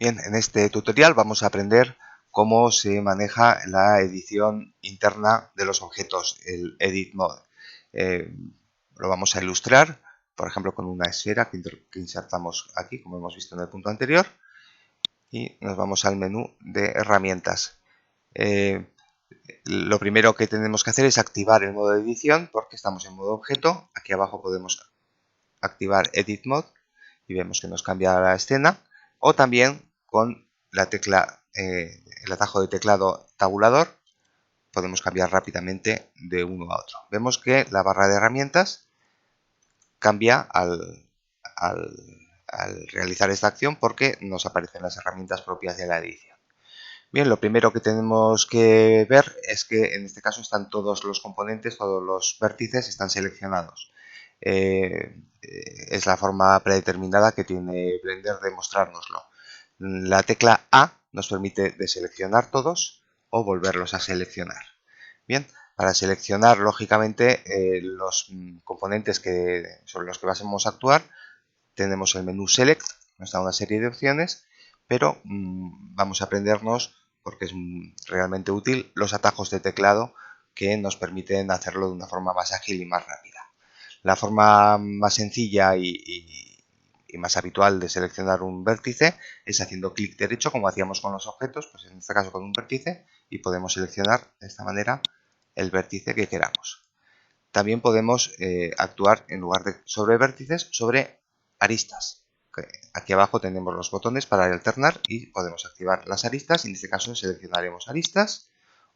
Bien, en este tutorial vamos a aprender cómo se maneja la edición interna de los objetos, el Edit Mode. Lo vamos a ilustrar, por ejemplo, con una esfera que insertamos aquí, como hemos visto en el punto anterior, y nos vamos al menú de herramientas. Lo primero que tenemos que hacer es activar el modo de edición porque estamos en modo objeto. Aquí abajo podemos activar Edit Mode y vemos que nos cambia la escena, o también con la tecla, el atajo de teclado tabulador podemos cambiar rápidamente de uno a otro. Vemos que la barra de herramientas cambia al realizar esta acción porque nos aparecen las herramientas propias de la edición. Bien, lo primero que tenemos que ver es que en este caso están todos los componentes, todos los vértices están seleccionados. Es la forma predeterminada que tiene Blender de mostrárnoslo. La tecla A nos permite deseleccionar todos o volverlos a seleccionar. Bien, para seleccionar lógicamente los componentes sobre los que vamos a actuar, tenemos el menú Select, nos da una serie de opciones, pero vamos a aprendernos, porque es realmente útil, los atajos de teclado que nos permiten hacerlo de una forma más ágil y más rápida. La forma más sencilla y más habitual de seleccionar un vértice es haciendo clic derecho, como hacíamos con los objetos, pues en este caso con un vértice, y podemos seleccionar de esta manera el vértice que queramos. También podemos actuar en lugar de sobre vértices, sobre aristas. Aquí abajo tenemos los botones para alternar y podemos activar las aristas. En este caso seleccionaremos aristas,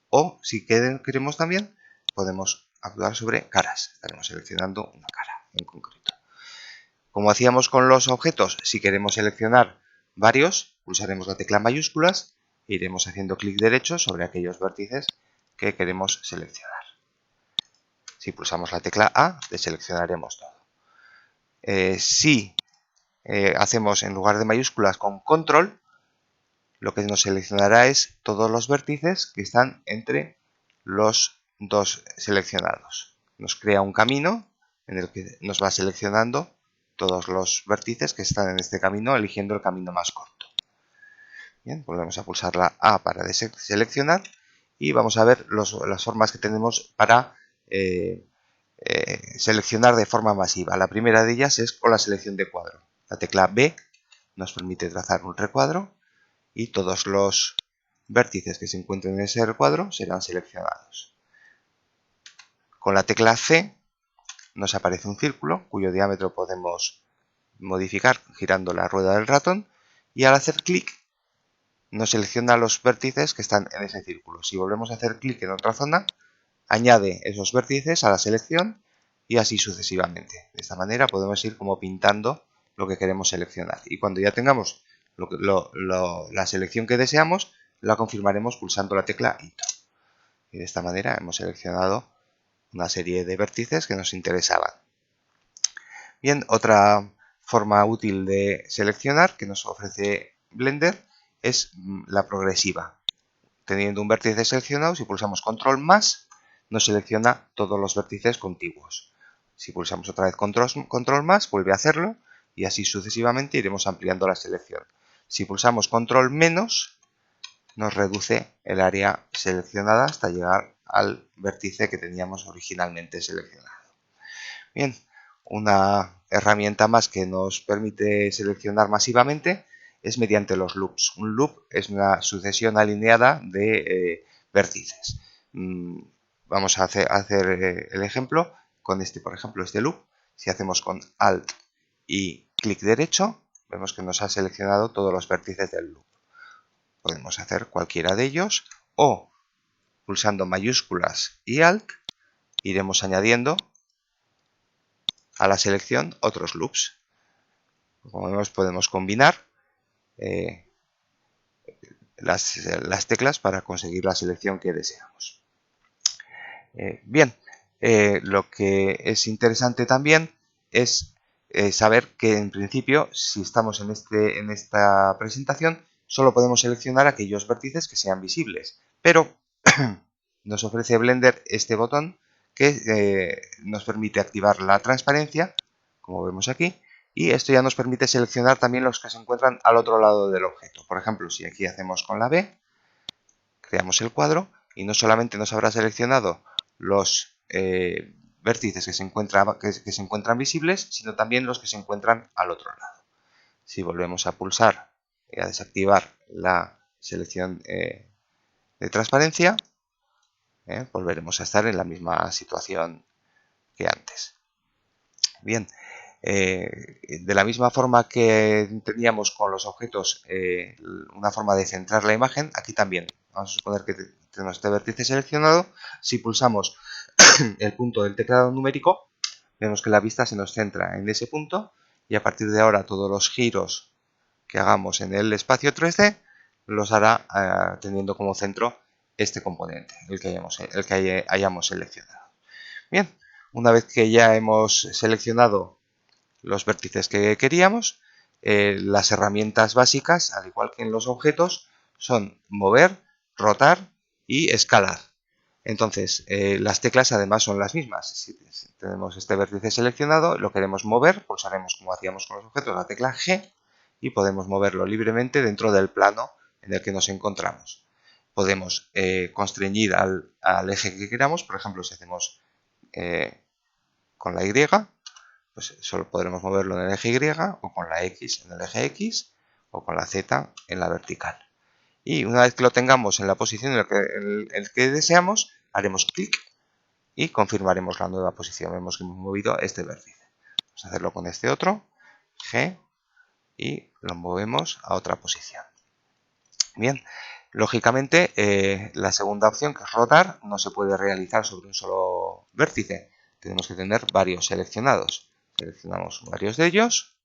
o si queremos también podemos actuar sobre caras. Estaremos seleccionando una cara en concreto. Como hacíamos con los objetos, si queremos seleccionar varios, pulsaremos la tecla mayúsculas e iremos haciendo clic derecho sobre aquellos vértices que queremos seleccionar. Si pulsamos la tecla A, deseleccionaremos todo. Si hacemos en lugar de mayúsculas con control, lo que nos seleccionará es todos los vértices que están entre los dos seleccionados. Nos crea un camino en el que nos va seleccionando todos los vértices que están en este camino, eligiendo el camino más corto. Bien, volvemos a pulsar la A para deseleccionar y vamos a ver las formas que tenemos para seleccionar de forma masiva. La primera de ellas es con la selección de cuadro. La tecla B nos permite trazar un recuadro y todos los vértices que se encuentren en ese recuadro serán seleccionados. Con la tecla C nos aparece un círculo cuyo diámetro podemos modificar girando la rueda del ratón, y al hacer clic nos selecciona los vértices que están en ese círculo. Si volvemos a hacer clic en otra zona, añade esos vértices a la selección y así sucesivamente. De esta manera podemos ir como pintando lo que queremos seleccionar, y cuando ya tengamos la selección que deseamos, la confirmaremos pulsando la tecla Hito. Y de esta manera hemos seleccionado una serie de vértices que nos interesaban. Bien, otra forma útil de seleccionar que nos ofrece Blender es la progresiva. Teniendo un vértice seleccionado, si pulsamos control más, nos selecciona todos los vértices contiguos. Si pulsamos otra vez control más, vuelve a hacerlo, y así sucesivamente iremos ampliando la selección. Si pulsamos control menos, nos reduce el área seleccionada hasta llegar al vértice que teníamos originalmente seleccionado. Bien, una herramienta más que nos permite seleccionar masivamente es mediante los loops. Un loop es una sucesión alineada de vértices. Vamos a hacer el ejemplo con por ejemplo, este loop. Si hacemos con Alt y clic derecho, vemos que nos ha seleccionado todos los vértices del loop. Podemos hacer cualquiera de ellos, o pulsando mayúsculas y Alt iremos añadiendo a la selección otros loops. Como vemos, podemos combinar las teclas para conseguir la selección que deseamos. Bien, lo que es interesante también es saber que en principio, si estamos en esta presentación, solo podemos seleccionar aquellos vértices que sean visibles, pero nos ofrece Blender este botón que nos permite activar la transparencia, como vemos aquí, y esto ya nos permite seleccionar también los que se encuentran al otro lado del objeto. Por ejemplo, si aquí hacemos con la B, creamos el cuadro y no solamente nos habrá seleccionado los vértices que se encuentran visibles, sino también los que se encuentran al otro lado. Si volvemos a pulsar y a desactivar la selección de transparencia, volveremos a estar en la misma situación que antes. Bien, de la misma forma que teníamos con los objetos una forma de centrar la imagen, aquí también vamos a suponer que tenemos este vértice seleccionado. Si pulsamos el punto del teclado numérico, vemos que la vista se nos centra en ese punto y a partir de ahora todos los giros que hagamos en el espacio 3D los hará teniendo como centro este componente, el que hayamos seleccionado. Bien, una vez que ya hemos seleccionado los vértices que queríamos, las herramientas básicas, al igual que en los objetos, son mover, rotar y escalar. Entonces, las teclas además son las mismas. Si tenemos este vértice seleccionado, lo queremos mover, pulsaremos como hacíamos con los objetos la tecla G y podemos moverlo libremente dentro del plano en el que nos encontramos. Podemos constreñir al eje que queramos, por ejemplo, si hacemos con la Y, pues solo podremos moverlo en el eje Y, o con la X en el eje X, o con la Z en la vertical. Y una vez que lo tengamos en la posición en el que deseamos, haremos clic y confirmaremos la nueva posición. Vemos que hemos movido este vértice. Vamos a hacerlo con este otro, G, y lo movemos a otra posición. Bien, lógicamente la segunda opción, que es rotar, no se puede realizar sobre un solo vértice. Tenemos que tener varios seleccionados. Seleccionamos varios de ellos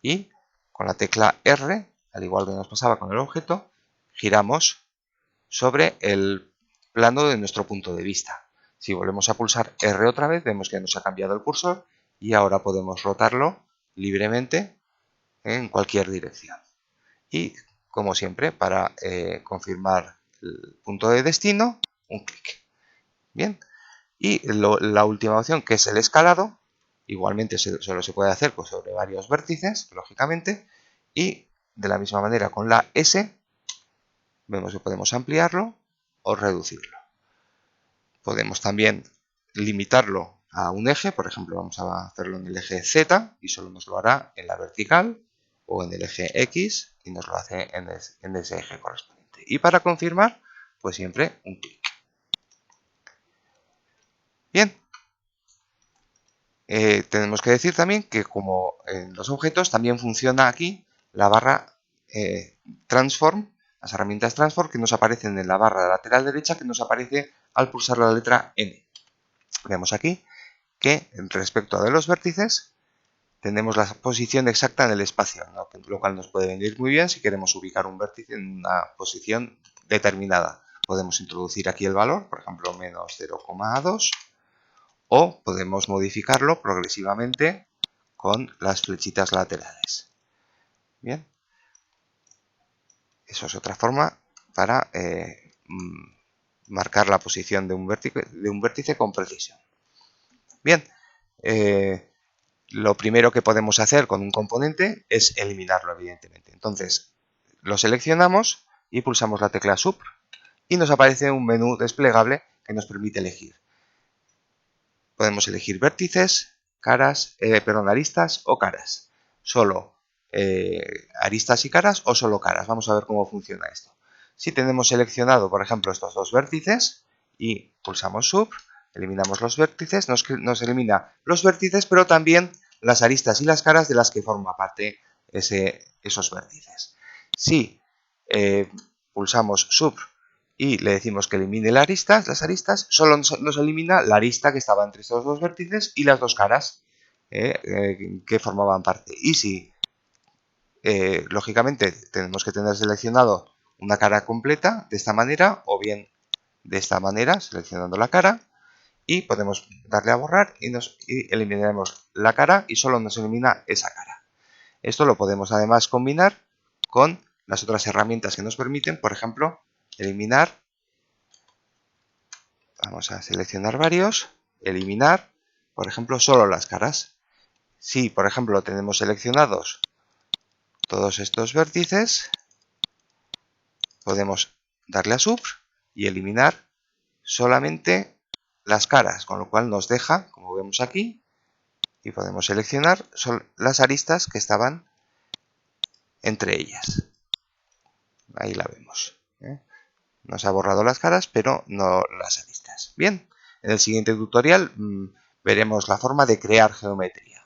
y con la tecla R, al igual que nos pasaba con el objeto, giramos sobre el plano de nuestro punto de vista. Si volvemos a pulsar R otra vez, vemos que nos ha cambiado el cursor y ahora podemos rotarlo libremente en cualquier dirección. Y, como siempre, para confirmar el punto de destino, un clic. Bien, y la última opción, que es el escalado, igualmente solo se puede hacer sobre varios vértices, lógicamente, y de la misma manera con la S, vemos que podemos ampliarlo o reducirlo. Podemos también limitarlo a un eje, por ejemplo, vamos a hacerlo en el eje Z y solo nos lo hará en la vertical, o en el eje X y nos lo hace en ese eje correspondiente. Y para confirmar, pues siempre un clic. Bien, tenemos que decir también que como en los objetos también funciona aquí la barra Transform, las herramientas Transform que nos aparecen en la barra lateral derecha, que nos aparece al pulsar la letra N. Vemos aquí que respecto a los vértices tenemos la posición exacta en el espacio, ¿no? Lo cual nos puede venir muy bien si queremos ubicar un vértice en una posición determinada. Podemos introducir aquí el valor, por ejemplo, menos 0,2, o podemos modificarlo progresivamente con las flechitas laterales. Bien, eso es otra forma para marcar la posición de un vértice con precisión. Bien, lo primero que podemos hacer con un componente es eliminarlo, evidentemente. Entonces, lo seleccionamos y pulsamos la tecla Sub y nos aparece un menú desplegable que nos permite elegir. Podemos elegir vértices, aristas o caras. Solo aristas y caras o solo caras. Vamos a ver cómo funciona esto. Si tenemos seleccionado, por ejemplo, estos dos vértices y pulsamos Sub, eliminamos los vértices, nos elimina los vértices, pero también las aristas y las caras de las que forma parte esos vértices. Si pulsamos Sub y le decimos que elimine las aristas, solo nos elimina la arista que estaba entre estos dos vértices y las dos caras que formaban parte. Y si, lógicamente, tenemos que tener seleccionado una cara completa de esta manera, o bien de esta manera, seleccionando la cara, y podemos darle a borrar y eliminaremos la cara y solo nos elimina esa cara. Esto lo podemos además combinar con las otras herramientas que nos permiten, por ejemplo, eliminar. Vamos a seleccionar varios, eliminar, por ejemplo, solo las caras. Si, por ejemplo, tenemos seleccionados todos estos vértices, podemos darle a Sub y eliminar solamente las caras, con lo cual nos deja, como vemos aquí, y podemos seleccionar las aristas que estaban entre ellas. Ahí la vemos. Nos ha borrado las caras, pero no las aristas. Bien, en el siguiente tutorial veremos la forma de crear geometría.